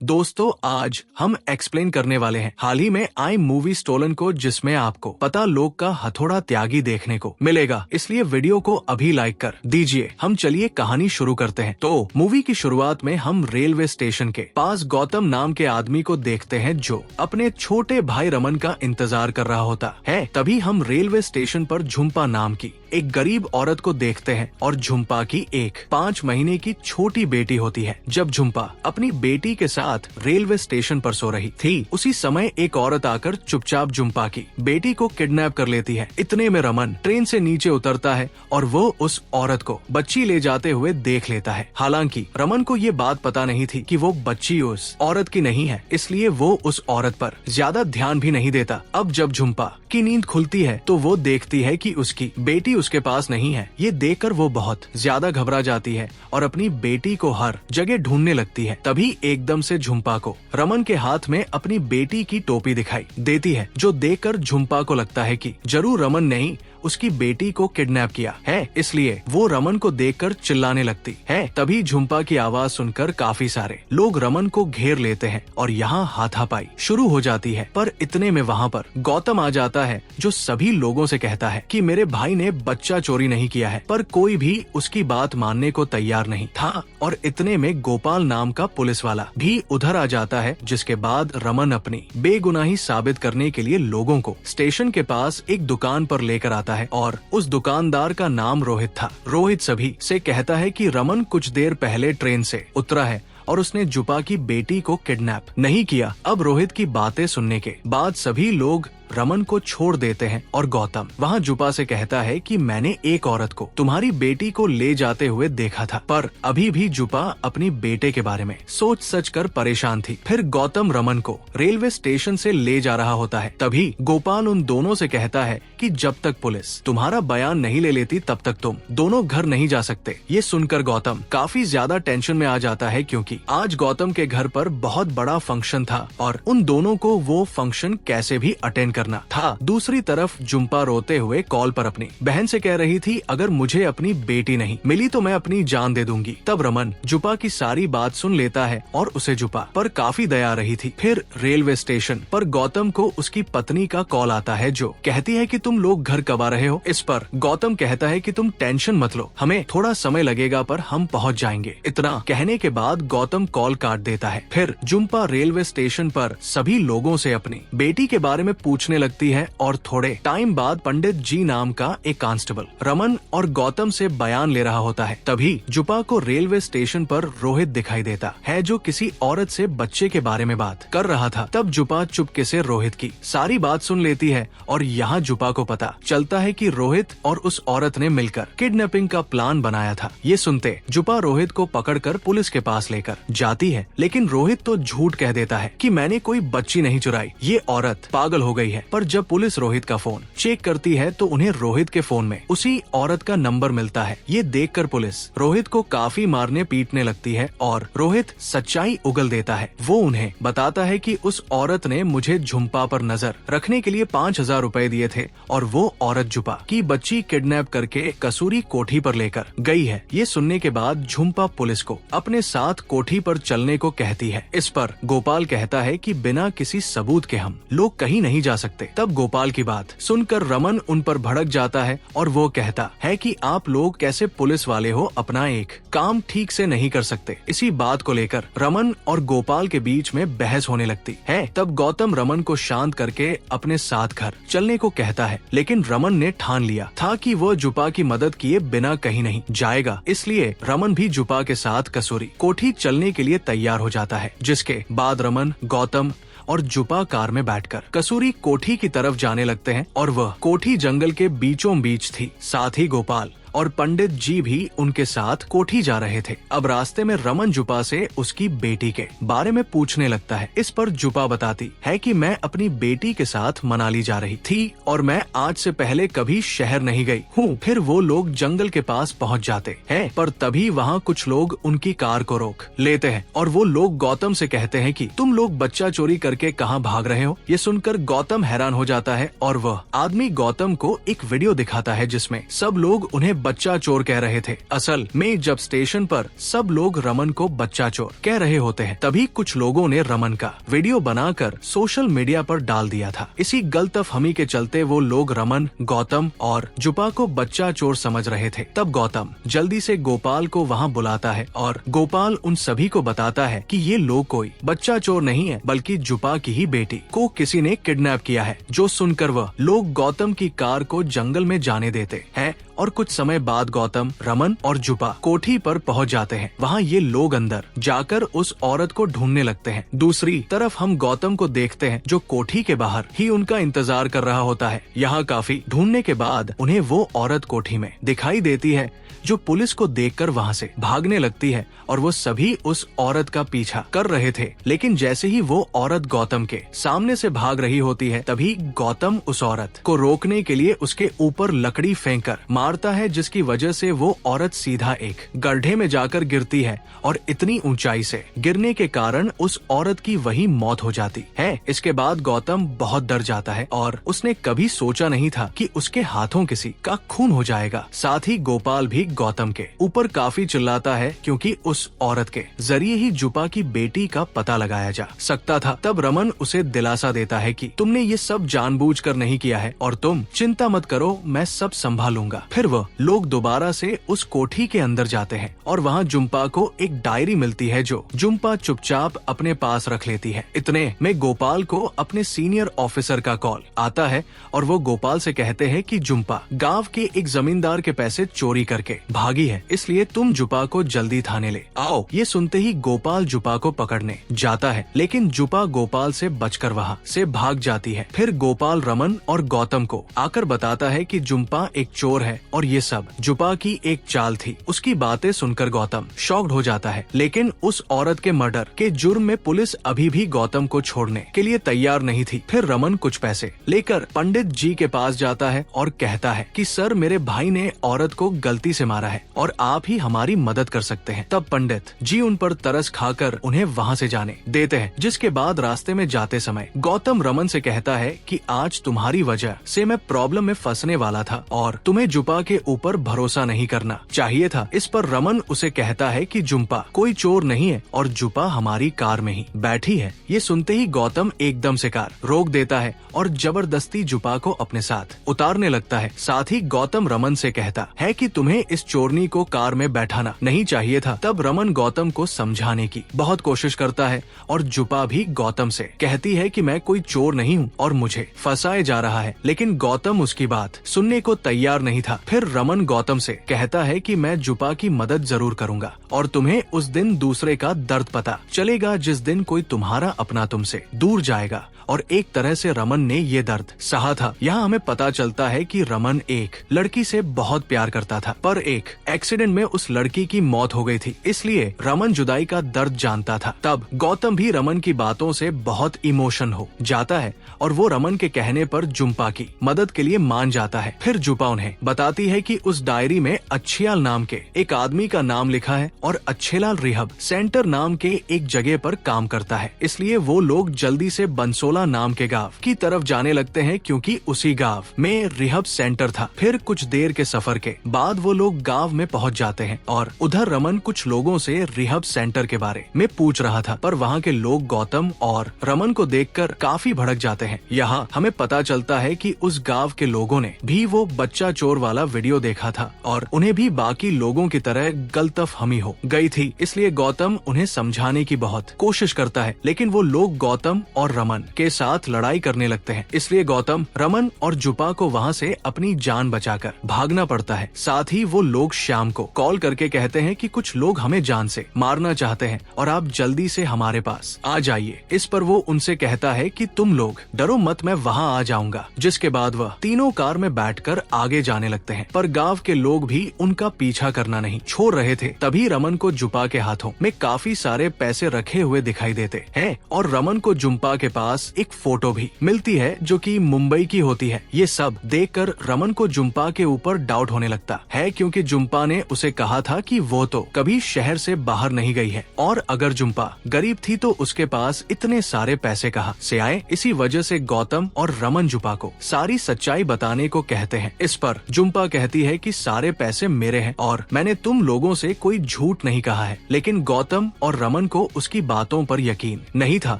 दोस्तों, आज हम एक्सप्लेन करने वाले हैं हाल ही में आई मूवी स्टोलन को, जिसमें आपको पता लोग का हथौड़ा त्यागी देखने को मिलेगा। इसलिए वीडियो को अभी लाइक कर दीजिए। हम चलिए कहानी शुरू करते हैं। तो मूवी की शुरुआत में हम रेलवे स्टेशन के पास गौतम नाम के आदमी को देखते हैं जो अपने छोटे भाई रमन का इंतजार कर रहा होता है। तभी हम रेलवे स्टेशन पर झुम्पा नाम की एक गरीब औरत को देखते हैं और झुम्पा की एक 5 महीने की छोटी बेटी होती है। जब झुम्पा अपनी बेटी के साथ रेलवे स्टेशन पर सो रही थी, उसी समय एक औरत आकर चुपचाप झुम्पा की बेटी को किडनैप कर लेती है। इतने में रमन ट्रेन से नीचे उतरता है और वो उस औरत को बच्ची ले जाते हुए देख लेता है। हालांकि रमन को ये बात पता नहीं थी कि वो बच्ची उस औरत की नहीं है, इसलिए वो उस औरत पर ज्यादा ध्यान भी नहीं देता। अब जब झुम्पा की नींद खुलती है तो वो देखती है कि उसकी बेटी उसके पास नहीं है। ये देखकर वो बहुत ज्यादा घबरा जाती है और अपनी बेटी को हर जगह ढूंढने लगती है। तभी एकदम से झुम्पा को रमन के हाथ में अपनी बेटी की टोपी दिखाई देती है, जो देखकर झुम्पा को लगता है कि जरूर रमन ने ही उसकी बेटी को किडनैप किया है। इसलिए वो रमन को देखकर चिल्लाने लगती है। तभी झुम्पा की आवाज सुनकर काफी सारे लोग रमन को घेर लेते हैं और यहाँ हाथापाई शुरू हो जाती है। पर इतने में वहाँ पर गौतम आ जाता है, जो सभी लोगों से कहता है कि मेरे भाई ने बच्चा चोरी नहीं किया है। पर कोई भी उसकी बात मानने को तैयार नहीं था। और इतने में गोपाल नाम का पुलिस वाला भी उधर आ जाता है, जिसके बाद रमन अपनी बेगुनाही साबित करने के लिए लोगों को स्टेशन के पास एक दुकान पर लेकर आता है और उस दुकानदार का नाम रोहित था। रोहित सभी से कहता है कि रमन कुछ देर पहले ट्रेन से उतरा है और उसने झुम्पा की बेटी को किडनैप नहीं किया। अब रोहित की बातें सुनने के बाद सभी लोग रमन को छोड़ देते हैं और गौतम वहाँ झुम्पा से कहता है कि मैंने एक औरत को तुम्हारी बेटी को ले जाते हुए देखा था। पर अभी भी झुम्पा अपनी बेटे के बारे में सोच सच कर परेशान थी। फिर गौतम रमन को रेलवे स्टेशन से ले जा रहा होता है। तभी गोपाल उन दोनों से कहता है कि जब तक पुलिस तुम्हारा बयान नहीं ले लेती तब तक तुम दोनों घर नहीं जा सकते। ये सुनकर गौतम काफी ज्यादा टेंशन में आ जाता है, क्योंकि आज गौतम के घर पर बहुत बड़ा फंक्शन था और उन दोनों को वो फंक्शन कैसे भी अटेंड करना था। दूसरी तरफ झुम्पा रोते हुए कॉल पर अपनी बहन से कह रही थी, अगर मुझे अपनी बेटी नहीं मिली तो मैं अपनी जान दे दूंगी। तब रमन झुम्पा की सारी बात सुन लेता है और उसे झुम्पा पर काफी दया आ रही थी। फिर रेलवे स्टेशन पर गौतम को उसकी पत्नी का कॉल आता है, जो कहती है कि तुम लोग घर कब आ रहे हो। इस पर गौतम कहता है कि तुम टेंशन मत लो, हमें थोड़ा समय लगेगा पर हम पहुँच जाएंगे। इतना कहने के बाद गौतम कॉल काट देता है। फिर झुम्पा रेलवे स्टेशन पर सभी लोगों से अपनी बेटी के बारे में पूछने लगती है और थोड़े टाइम बाद पंडित जी नाम का एक कांस्टेबल रमन और गौतम से बयान ले रहा होता है। तभी झुम्पा को रेलवे स्टेशन पर रोहित दिखाई देता है, जो किसी औरत से बच्चे के बारे में बात कर रहा था। तब झुम्पा चुपके से रोहित की सारी बात सुन लेती है और यहाँ झुम्पा को पता चलता है कि रोहित और उस औरत ने मिलकर किडनैपिंग का प्लान बनाया था। ये सुनते झुम्पा रोहित को पकड़कर पुलिस के पास लेकर जाती है, लेकिन रोहित तो झूठ कह देता है कि मैंने कोई बच्ची नहीं चुराई, ये औरत पागल हो गई है। पर जब पुलिस रोहित का फोन चेक करती है तो उन्हें रोहित के फोन में उसी औरत का नंबर मिलता है। ये देखकर पुलिस रोहित को काफी मारने पीटने लगती है और रोहित सच्चाई उगल देता है। वो उन्हें बताता है कि उस औरत ने मुझे झुम्पा पर नजर रखने के लिए 5,000 रुपए दिए थे और वो औरत झुम्पा की बच्ची किडनैप करके कसूरी कोठी पर लेकर गई है। ये सुनने के बाद झुम्पा पुलिस को अपने साथ कोठी पर चलने को कहती है। इस पर गोपाल कहता है कि बिना किसी सबूत के हम लोग कहीं नहीं जा सकते। तब गोपाल की बात सुनकर रमन उन पर भड़क जाता है और वो कहता है कि आप लोग कैसे पुलिस वाले हो, अपना एक काम ठीक से नहीं कर सकते। इसी बात को लेकर रमन और गोपाल के बीच में बहस होने लगती है। तब गौतम रमन को शांत करके अपने साथ घर चलने को कहता है, लेकिन रमन ने ठान लिया था कि वो झुम्पा की मदद किए बिना कहीं नहीं जाएगा। इसलिए रमन भी झुम्पा के साथ कसूरी कोठी चलने के लिए तैयार हो जाता है। जिसके बाद रमन, गौतम और झुम्पा कार में बैठकर कसूरी कोठी की तरफ जाने लगते हैं और वह कोठी जंगल के बीचों बीच थी। साथ ही गोपाल और पंडित जी भी उनके साथ कोठी जा रहे थे। अब रास्ते में रमन झुम्पा से उसकी बेटी के बारे में पूछने लगता है। इस पर झुम्पा बताती है कि मैं अपनी बेटी के साथ मनाली जा रही थी और मैं आज से पहले कभी शहर नहीं गई हूँ। फिर वो लोग जंगल के पास पहुँच जाते हैं, पर तभी वहाँ कुछ लोग उनकी कार को रोक लेते हैं और वो लोग गौतम से कहते हैं कि तुम लोग बच्चा चोरी करके कहाँ भाग रहे हो। ये सुनकर गौतम हैरान हो जाता है और वह आदमी गौतम को एक वीडियो दिखाता है, जिसमें सब लोग उन्हें बच्चा चोर कह रहे थे। असल में जब स्टेशन पर सब लोग रमन को बच्चा चोर कह रहे होते हैं, तभी कुछ लोगों ने रमन का वीडियो बनाकर सोशल मीडिया पर डाल दिया था। इसी गलतफहमी के चलते वो लोग रमन, गौतम और जुपा को बच्चा चोर समझ रहे थे। तब गौतम जल्दी से गोपाल को वहाँ बुलाता है और गोपाल उन सभी को बताता है कि ये लोग कोई बच्चा चोर नहीं है, बल्कि जुपा की ही बेटी को किसी ने किडनैप किया है। जो सुनकर वह लोग गौतम की कार को जंगल में जाने देते हैं और कुछ समय बाद गौतम, रमन और जुपा कोठी पर पहुंच जाते हैं। वहां ये लोग अंदर जाकर उस औरत को ढूंढने लगते हैं। दूसरी तरफ हम गौतम को देखते हैं जो कोठी के बाहर ही उनका इंतजार कर रहा होता है। यहाँ काफी ढूंढने के बाद उन्हें वो औरत कोठी में दिखाई देती है, जो पुलिस को देखकर वहां से भागने लगती है और वो सभी उस औरत का पीछा कर रहे थे। लेकिन जैसे ही वो औरत गौतम के सामने से भाग रही होती है, तभी गौतम उस औरत को रोकने के लिए उसके ऊपर लकड़ी फेंककर मारता है, जिसकी वजह से वो औरत सीधा एक गड्ढे में जाकर गिरती है और इतनी ऊंचाई से गिरने के कारण उस औरत की वही मौत हो जाती है। इसके बाद गौतम बहुत डर जाता है और उसने कभी सोचा नहीं था कि उसके हाथों किसी का खून हो जाएगा। साथ ही गोपाल भी गौतम के ऊपर काफी चिल्लाता है, क्योंकि उस औरत के जरिए ही जुपा की बेटी का पता लगाया जा सकता था। तब रमन उसे दिलासा देता है कि तुमने ये सब जानबूझकर नहीं किया है और तुम चिंता मत करो, मैं सब संभालूंगा। फिर वह लोग दोबारा से उस कोठी के अंदर जाते हैं और वहाँ जुम्पा को एक डायरी मिलती है, जो जुम्पा चुपचाप अपने पास रख लेती है। इतने में गोपाल को अपने सीनियर ऑफिसर का कॉल आता है और वो गोपाल से कहते हैं कि जुम्पा गांव के एक जमींदार के पैसे चोरी करके भागी है, इसलिए तुम जुपा को जल्दी थाने ले आओ। ये सुनते ही गोपाल जुपा को पकड़ने जाता है, लेकिन जुपा गोपाल से बचकर वहाँ से भाग जाती है। फिर गोपाल रमन और गौतम को आकर बताता है कि जुम्पा एक चोर है और ये सब जुपा की एक चाल थी। उसकी बातें सुनकर गौतम शॉक्ड हो जाता है, लेकिन उस औरत के मर्डर के जुर्म में पुलिस अभी भी गौतम को छोड़ने के लिए तैयार नहीं थी। फिर रमन कुछ पैसे लेकर पंडित जी के पास जाता है और कहता है कि सर, मेरे भाई ने औरत को गलती से मारा है और आप ही हमारी मदद कर सकते हैं। तब पंडित जी उन पर तरस खाकर उन्हें वहाँ से जाने देते हैं। जिसके बाद रास्ते में जाते समय गौतम रमन से कहता है कि आज तुम्हारी वजह से मैं प्रॉब्लम में फंसने वाला था और तुम्हें जुपा के ऊपर भरोसा नहीं करना चाहिए था। इस पर रमन उसे कहता है कि जुम्पा कोई चोर नहीं है और जुपा हमारी कार में ही बैठी है। ये सुनते ही गौतम एकदम से कार रोक देता है और जबरदस्ती जुपा को अपने साथ उतारने लगता है। साथ ही गौतम रमन से कहता है कि तुम्हें इस चोरनी को कार में बैठाना नहीं चाहिए था। तब रमन गौतम को समझाने की बहुत कोशिश करता है और जुपा भी गौतम से कहती है कि मैं कोई चोर नहीं हूँ और मुझे फंसाए जा रहा है, लेकिन गौतम उसकी बात सुनने को तैयार नहीं था। फिर रमन गौतम से कहता है कि मैं जुपा की मदद जरूर करूंगा और तुम्हें उस दिन दूसरे का दर्द पता चलेगा जिस दिन कोई तुम्हारा अपना तुमसे दूर जाएगा। और एक तरह से रमन ने ये दर्द सहा था। यहाँ हमें पता चलता है कि रमन एक लड़की से बहुत प्यार करता था, पर एक एक्सीडेंट में उस लड़की की मौत हो गई थी, इसलिए रमन जुदाई का दर्द जानता था। तब गौतम भी रमन की बातों से बहुत इमोशन हो जाता है और वो रमन के कहने पर जुम्पा की मदद के लिए मान जाता है। फिर जुम्पा उन्हें बताती है कि उस डायरी में अच्छेलाल नाम के एक आदमी का नाम लिखा है और अच्छेलाल रिहब सेंटर नाम के एक जगह पर काम करता है, इसलिए वो लोग जल्दी से बंसोला नाम के गांव की तरफ जाने लगते हैं, क्योंकि उसी गांव में रिहब सेंटर था। फिर कुछ देर के सफर के बाद वो लोग गांव में पहुंच जाते हैं और उधर रमन कुछ लोगों से रिहब सेंटर के बारे में पूछ रहा था, पर वहाँ के लोग गौतम और रमन को देखकर काफी भड़क जाते हैं। यहाँ हमें पता चलता है कि उस गांव के लोगों ने भी वो बच्चा चोर वाला वीडियो देखा था और उन्हें भी बाकी लोगों की तरह गलतफहमी हो गई थी, इसलिए गौतम उन्हें समझाने की बहुत कोशिश करता है, लेकिन वो लोग गौतम और रमन के साथ लड़ाई करने लगते हैं। इसलिए गौतम, रमन और जुपा को वहाँ से अपनी जान बचाकर भागना पड़ता है। साथ ही वो लोग श्याम को कॉल करके कहते हैं कि कुछ लोग हमें जान से मारना चाहते हैं और आप जल्दी से हमारे पास आ जाइए। इस पर वो उनसे कहता है कि तुम लोग डरो मत, मैं वहाँ आ जाऊंगा। जिसके बाद वह तीनों कार में बैठकर आगे जाने लगते हैं, पर गांव के लोग भी उनका पीछा करना नहीं छोड़ रहे थे। तभी रमन को जुपा के हाथों में काफी सारे पैसे रखे हुए दिखाई देते हैं और रमन को जुम्पा के पास एक फोटो भी मिलती है जो कि मुंबई की होती है। ये सब देखकर रमन को जुम्पा के ऊपर डाउट होने लगता है, क्योंकि जुम्पा ने उसे कहा था कि वो तो कभी शहर से बाहर नहीं गई है और अगर जुम्पा गरीब थी तो उसके पास इतने सारे पैसे कहाँ से आए। इसी वजह से गौतम और रमन जुम्पा को सारी सच्चाई बताने को कहते हैं। इस पर जुम्पा कहती है कि सारे पैसे मेरे हैं और मैंने तुम लोगों से कोई झूठ नहीं कहा है। लेकिन गौतम और रमन को उसकी बातों पर यकीन नहीं था।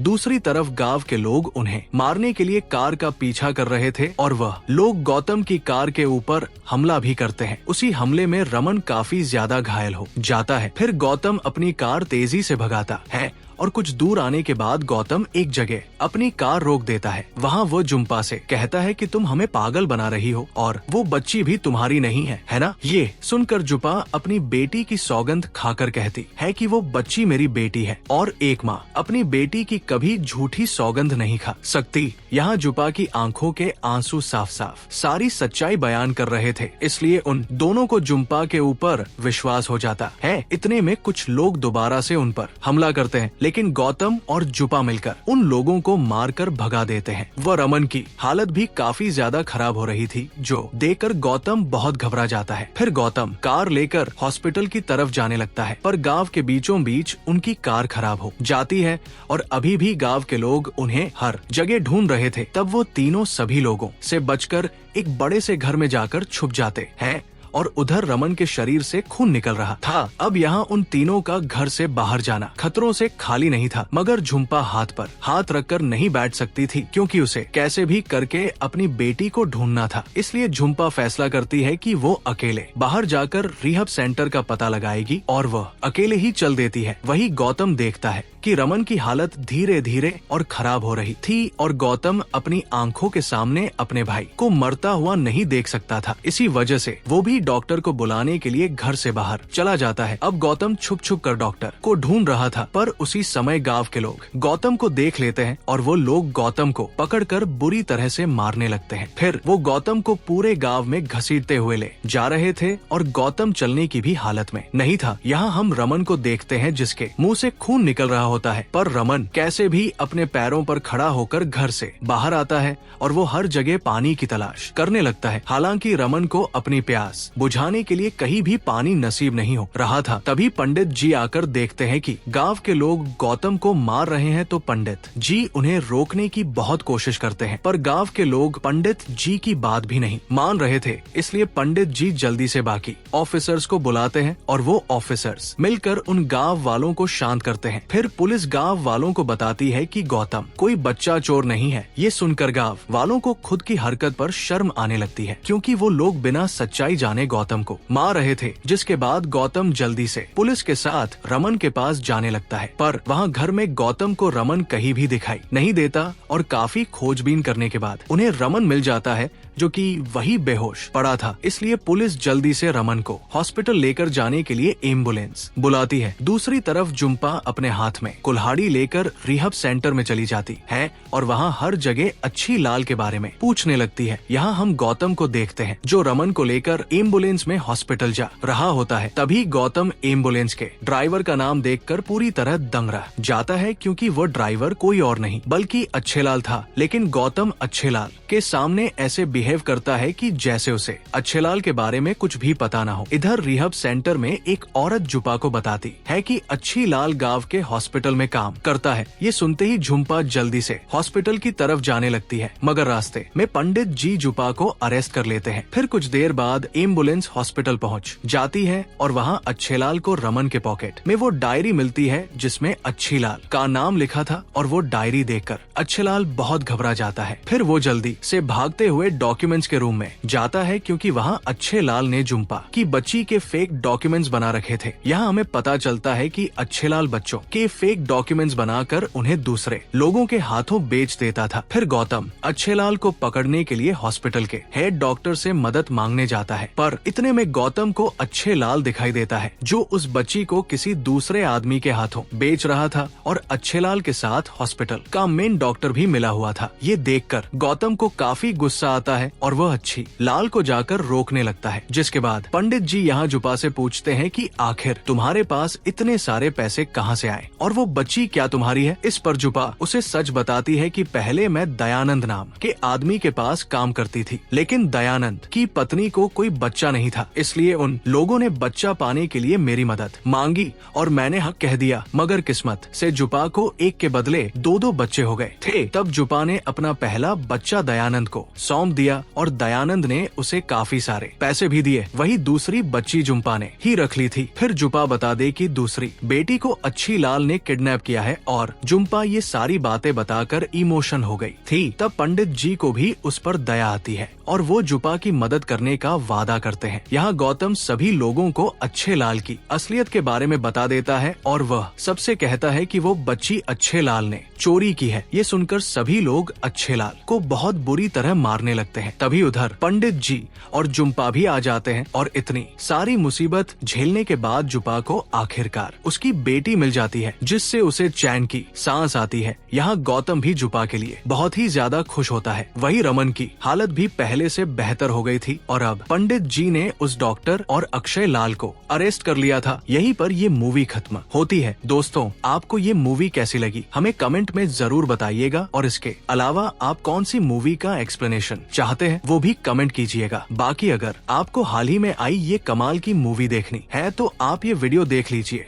दूसरी तरफ गांव के लोग उन्हें मारने के लिए कार का पीछा कर रहे थे और वह लोग गौतम की कार के ऊपर हमला भी करते हैं। उसी हमले में रमन काफी ज्यादा घायल हो जाता है। फिर गौतम अपनी कार तेजी से भगाता है और कुछ दूर आने के बाद गौतम एक जगह अपनी कार रोक देता है। वहाँ वो जुम्पा से कहता है कि तुम हमें पागल बना रही हो और वो बच्ची भी तुम्हारी नहीं है ना? ये सुनकर जुम्पा अपनी बेटी की सौगंध खाकर कहती है कि वो बच्ची मेरी बेटी है और एक माँ अपनी बेटी की कभी झूठी सौगंध नहीं खा सकती। यहाँ जुम्पा की आंखों के आंसू साफ साफ सारी सच्चाई बयान कर रहे थे, इसलिए उन दोनों को जुम्पा के ऊपर विश्वास हो जाता है। इतने में कुछ लोग दोबारा से उन पर हमला करते हैं, लेकिन गौतम और जुपा मिलकर उन लोगों को मारकर भगा देते हैं। वह रमन की हालत भी काफी ज्यादा खराब हो रही थी, जो देखकर गौतम बहुत घबरा जाता है। फिर गौतम कार लेकर हॉस्पिटल की तरफ जाने लगता है, पर गांव के बीचों बीच उनकी कार खराब हो जाती है और अभी भी गांव के लोग उन्हें हर जगह ढूंढ रहे थे। तब वो तीनों सभी लोगों से बचकर एक बड़े से घर में जाकर छुप जाते हैं और उधर रमन के शरीर से खून निकल रहा था। अब यहाँ उन तीनों का घर से बाहर जाना खतरों से खाली नहीं था, मगर झुम्पा हाथ पर हाथ रखकर नहीं बैठ सकती थी, क्योंकि उसे कैसे भी करके अपनी बेटी को ढूंढना था। इसलिए झुम्पा फैसला करती है कि वो अकेले बाहर जाकर रिहब सेंटर का पता लगाएगी और वह अकेले ही चल देती है। वही गौतम देखता है कि रमन की हालत धीरे धीरे और खराब हो रही थी और गौतम अपनी आंखों के सामने अपने भाई को मरता हुआ नहीं देख सकता था। इसी वजह से वो भी डॉक्टर को बुलाने के लिए घर से बाहर चला जाता है। अब गौतम छुप छुप कर डॉक्टर को ढूंढ रहा था, पर उसी समय गांव के लोग गौतम को देख लेते हैं और वो लोग गौतम को पकड़कर बुरी तरह से मारने लगते हैं। फिर वो गौतम को पूरे गाँव में घसीटते हुए ले जा रहे थे और गौतम चलने की भी हालत में नहीं था। यहाँ हम रमन को देखते हैं, जिसके मुँह से खून निकल रहा होता है, पर रमन कैसे भी अपने पैरों पर खड़ा होकर घर से बाहर आता है और वो हर जगह पानी की तलाश करने लगता है। हालांकि रमन को अपनी प्यास बुझाने के लिए कहीं भी पानी नसीब नहीं हो रहा था। तभी पंडित जी आकर देखते हैं कि गांव के लोग गौतम को मार रहे हैं, तो पंडित जी उन्हें रोकने की बहुत कोशिश करते हैं, पर गांव के लोग पंडित जी की बात भी नहीं मान रहे थे। इसलिए पंडित जी जल्दी से बाकी ऑफिसर्स को बुलाते हैं और वो ऑफिसर्स मिलकर उन गाँव वालों को शांत करते हैं। फिर पुलिस गांव वालों को बताती है कि गौतम कोई बच्चा चोर नहीं है। ये सुनकर गांव वालों को खुद की हरकत पर शर्म आने लगती है, क्योंकि वो लोग बिना सच्चाई जाने गौतम को मार रहे थे। जिसके बाद गौतम जल्दी से पुलिस के साथ रमन के पास जाने लगता है, पर वहाँ घर में गौतम को रमन कहीं भी दिखाई नहीं देता और काफी खोजबीन करने के बाद उन्हें रमन मिल जाता है, जो कि वही बेहोश पड़ा था। इसलिए पुलिस जल्दी से रमन को हॉस्पिटल लेकर जाने के लिए एम्बुलेंस बुलाती है। दूसरी तरफ जुम्पा अपने हाथ में कुल्हाड़ी लेकर रिहब सेंटर में चली जाती है और वहाँ हर जगह अच्छी लाल के बारे में पूछने लगती है। यहाँ हम गौतम को देखते हैं, जो रमन को लेकर एम्बुलेंस में हॉस्पिटल जा रहा होता है। तभी गौतम एम्बुलेंस के ड्राइवर का नाम देखकर पूरी तरह दंग रह जाता है, क्योंकि वो ड्राइवर कोई और नहीं बल्कि अच्छेलाल था। लेकिन गौतम अच्छेलाल के सामने ऐसे बिहेव करता है कि जैसे उसे अच्छेलाल के बारे में कुछ भी पता ना हो। इधर रिहब सेंटर में एक औरत जुम्पा को बताती है कि अच्छीलाल गांव के हॉस्पिटल में काम करता है। ये सुनते ही जुम्पा जल्दी से हॉस्पिटल की तरफ जाने लगती है, मगर रास्ते में पंडित जी जुम्पा को अरेस्ट कर लेते हैं। फिर कुछ देर बाद एम्बुलेंस हॉस्पिटल पहुंच जाती है और वहां अच्छेलाल को रमन के पॉकेट में वो डायरी मिलती है, जिसमें अच्छीलाल का नाम लिखा था और वो डायरी देखकर अच्छेलाल बहुत घबरा जाता है। फिर वो जल्दी से भागते हुए डॉक्यूमेंट्स के रूम में जाता है, क्योंकि वहाँ अच्छेलाल ने जुम्पा की बच्ची के फेक डॉक्यूमेंट्स बना रखे थे। यहाँ हमें पता चलता है कि अच्छेलाल बच्चों के फेक डॉक्यूमेंट्स बनाकर उन्हें दूसरे लोगों के हाथों बेच देता था। फिर गौतम अच्छेलाल को पकड़ने के लिए हॉस्पिटल के हेड डॉक्टर से मदद मांगने जाता है, पर इतने में गौतम को अच्छेलाल दिखाई देता है, जो उस बच्ची को किसी दूसरे आदमी के हाथों बेच रहा था और अच्छेलाल के साथ हॉस्पिटल का मेन डॉक्टर भी मिला हुआ था। ये देखकर गौतम को काफी गुस्सा आता है और वह अच्छी लाल को जाकर रोकने लगता है। जिसके बाद पंडित जी यहाँ जुम्पा से पूछते हैं कि आखिर तुम्हारे पास इतने सारे पैसे कहाँ से आए और वो बच्ची क्या तुम्हारी है। इस पर जुम्पा उसे सच बताती बताती है कि पहले मैं दयानंद नाम के आदमी के पास काम करती थी, लेकिन दयानंद की पत्नी को कोई बच्चा नहीं था, इसलिए उन लोगों ने बच्चा पाने के लिए मेरी मदद मांगी और मैंने हाँ कह दिया। मगर किस्मत से जुपा को एक के बदले दो बच्चे हो गए थे। तब जुपा ने अपना पहला बच्चा दयानंद को सौंप दिया और दयानंद ने उसे काफी सारे पैसे भी दिए। वही दूसरी बच्ची जुम्पा ने ही रख ली थी। फिर जुपा बता दे कि दूसरी बेटी को अच्छी लाल ने किडनैप किया है और जुम्पा ये सारी बातें बताकर इमोशन हो गई थी। तब पंडित जी को भी उस पर दया आती है और वो जुपा की मदद करने का वादा करते हैं। यहाँ गौतम सभी लोगों को अच्छे लाल की असलियत के बारे में बता देता है और वह सबसे कहता है कि वो बच्ची अच्छे लाल ने चोरी की है। ये सुनकर सभी लोग अच्छे लाल को बहुत बुरी तरह मारने लगते हैं। तभी उधर पंडित जी और जुम्पा भी आ जाते हैं और इतनी सारी मुसीबत झेलने के बाद जुपा को आखिरकार उसकी बेटी मिल जाती है, जिससे उसे चैन की सांस आती है। यहाँ गौतम भी जुपा के लिए बहुत ही ज्यादा खुश होता है। वही रमन की हालत भी पहले से बेहतर हो गई थी और अब पंडित जी ने उस डॉक्टर और अक्षय लाल को अरेस्ट कर लिया था। यहीं पर ये मूवी खत्म होती है। दोस्तों, आपको ये मूवी कैसी लगी हमें कमेंट में जरूर बताइएगा और इसके अलावा आप कौन सी मूवी का एक्सप्लेनेशन चाहते हैं वो भी कमेंट कीजिएगा। बाकी अगर आपको हाल ही में आई ये कमाल की मूवी देखनी है तो आप ये वीडियो देख लीजिए।